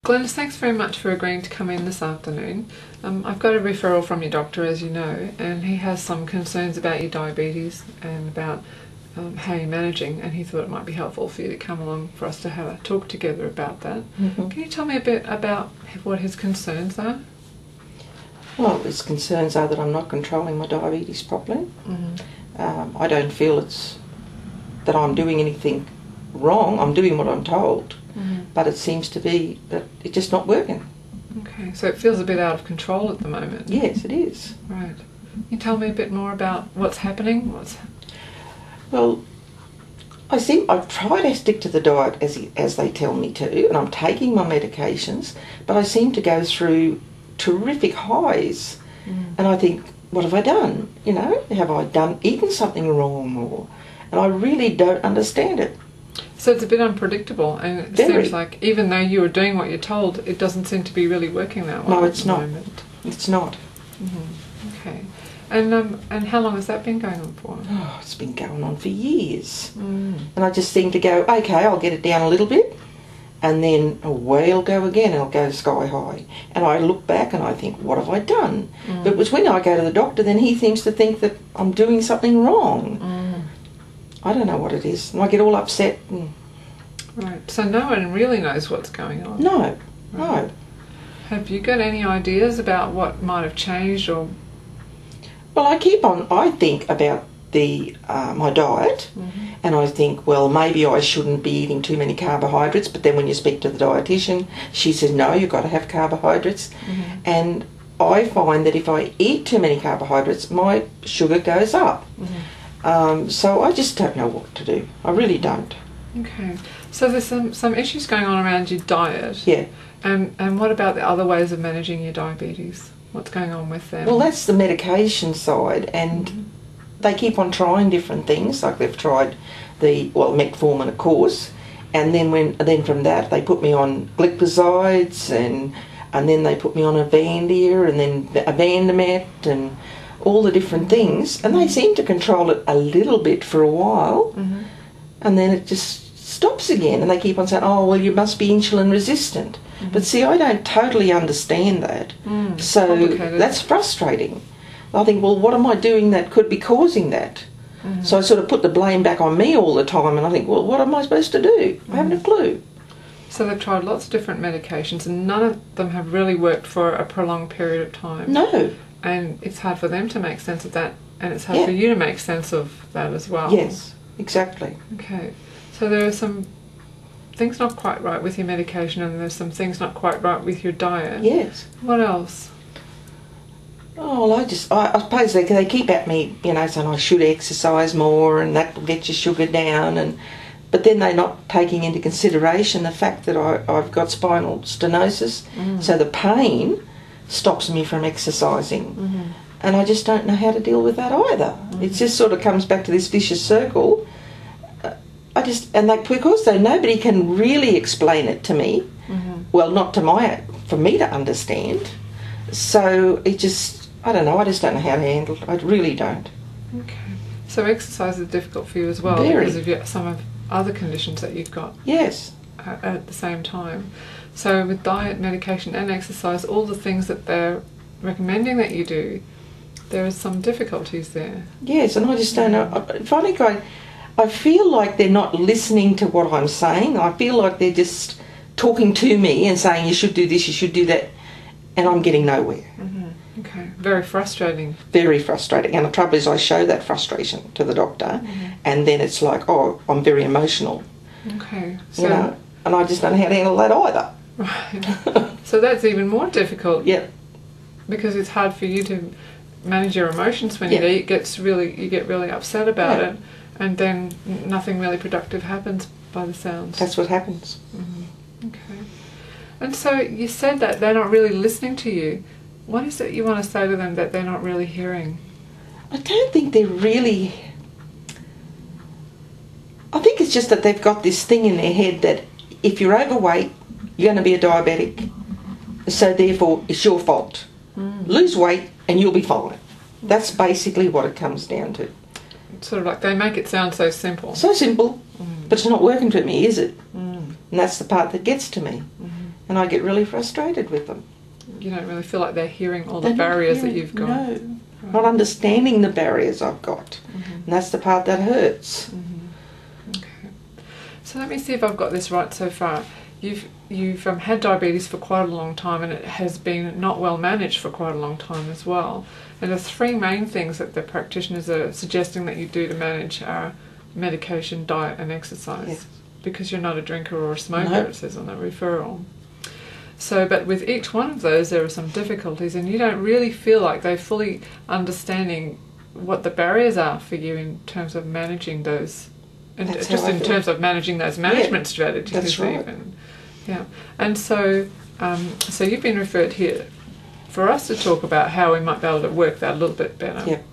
Glenys, thanks very much for agreeing to come in this afternoon. I've got a referral from your doctor, as you know, and he has some concerns about your diabetes and about how you're managing, and he thought it might be helpful for you to come along for us to have a talk together about that. Can you tell me a bit about what his concerns are? Well, his concerns are that I'm not controlling my diabetes properly. I don't feel that I'm doing anything wrong. I'm doing what I'm told, but it seems to be that it's just not working. Okay, so it feels a bit out of control at the moment. Yes, it is. Right. Can you tell me a bit more about what's happening? Well, I've tried to stick to the diet as they tell me to, and I'm taking my medications, but I seem to go through terrific highs, and I think, what have I done? You know, have I eaten something wrong? And I really don't understand it. So it's a bit unpredictable, and it seems like even though you were doing what you're told, it doesn't seem to be really working that well. No, it's not. Moment. It's not. Okay. And how long has that been going on for? Oh, it's been going on for years. And I just seem to go, okay, I'll get it down a little bit, and then away it'll go again, and it'll go sky high. And I look back and I think, what have I done? But it was when I go to the doctor, then he seems to think that I'm doing something wrong. I don't know what it is, and I get all upset. Right, so no one really knows what's going on? No, right. No. Have you got any ideas about what might have changed? Or? Well, I think about my diet, and I think, well, maybe I shouldn't be eating too many carbohydrates, but then when you speak to the dietitian, she says, no, you've got to have carbohydrates. And I find that if I eat too many carbohydrates, my sugar goes up. So I just don't know what to do. I really don't. Okay. So there's some issues going on around your diet. Yeah. And what about the other ways of managing your diabetes? What's going on with them? Well, that's the medication side, and they keep on trying different things. Like they've tried metformin, of course, and then from that they put me on glycosides, and then they put me on Avandia, and then Avandamate, and all the different things, and they seem to control it a little bit for a while, and then it just stops again, and they keep on saying, oh, well, you must be insulin resistant. But see, I don't totally understand that, so that's frustrating. I think, well, what am I doing that could be causing that? So I sort of put the blame back on me all the time, and I think, well, what am I supposed to do? I haven't a clue. So they've tried lots of different medications, and none of them have really worked for a prolonged period of time. No. And it's hard for them to make sense of that, and it's hard for you to make sense of that as well. Yes, exactly. Okay. So there are some things not quite right with your medication, and there's some things not quite right with your diet. Yes. What else? Oh, well, I suppose they keep at me, you know, saying I should exercise more, and that will get your sugar down, but then they're not taking into consideration the fact that I've got spinal stenosis, so the pain stops me from exercising, and I just don't know how to deal with that either. It just sort of comes back to this vicious circle. Because nobody can really explain it to me, well, not for me to understand. So it just, I don't know. I just don't know how to handle it. I really don't. Okay. So exercise is difficult for you as well because of some of other conditions that you've got. Yes. At the same time. So with diet, medication and exercise, all the things that they're recommending that you do, there are some difficulties there. Yes, and I just don't know. I feel like they're not listening to what I'm saying. I feel like they're just talking to me and saying, you should do this, you should do that, and I'm getting nowhere. Okay, very frustrating. Very frustrating, and the trouble is I show that frustration to the doctor, and then it's like, oh, I'm very emotional. Okay. So, you know, and I just don't know how to handle that either. Right. So that's even more difficult. Yep. Because it's hard for you to manage your emotions when you get really upset about it, and then nothing really productive happens by the sounds. That's what happens. Okay. And so you said that they're not really listening to you. What is it you want to say to them that they're not really hearing? I don't think they're really... I think it's just that they've got this thing in their head that if you're overweight, you're going to be a diabetic. So therefore, it's your fault. Lose weight and you'll be fine. That's basically what it comes down to. It's sort of like they make it sound so simple. So simple, but it's not working for me, is it? And that's the part that gets to me. and I get really frustrated with them. You don't really feel like they're hearing all They're the not barriers that hearing- you've got. No, Right. not understanding the barriers I've got. And that's the part that hurts. Okay. So let me see if I've got this right so far. You've had diabetes for quite a long time, and it has been not well managed for quite a long time as well. And the three main things that the practitioners are suggesting that you do to manage are medication, diet, and exercise. Yes. Because you're not a drinker or a smoker, No. it says on the referral. So, but with each one of those, there are some difficulties, and you don't really feel like they're fully understanding what the barriers are for you in terms of managing those, and That's just how I in feel. terms of managing those management strategies. that's right. Even, yeah. And so, so you've been referred here for us to talk about how we might be able to work that a little bit better. Yep.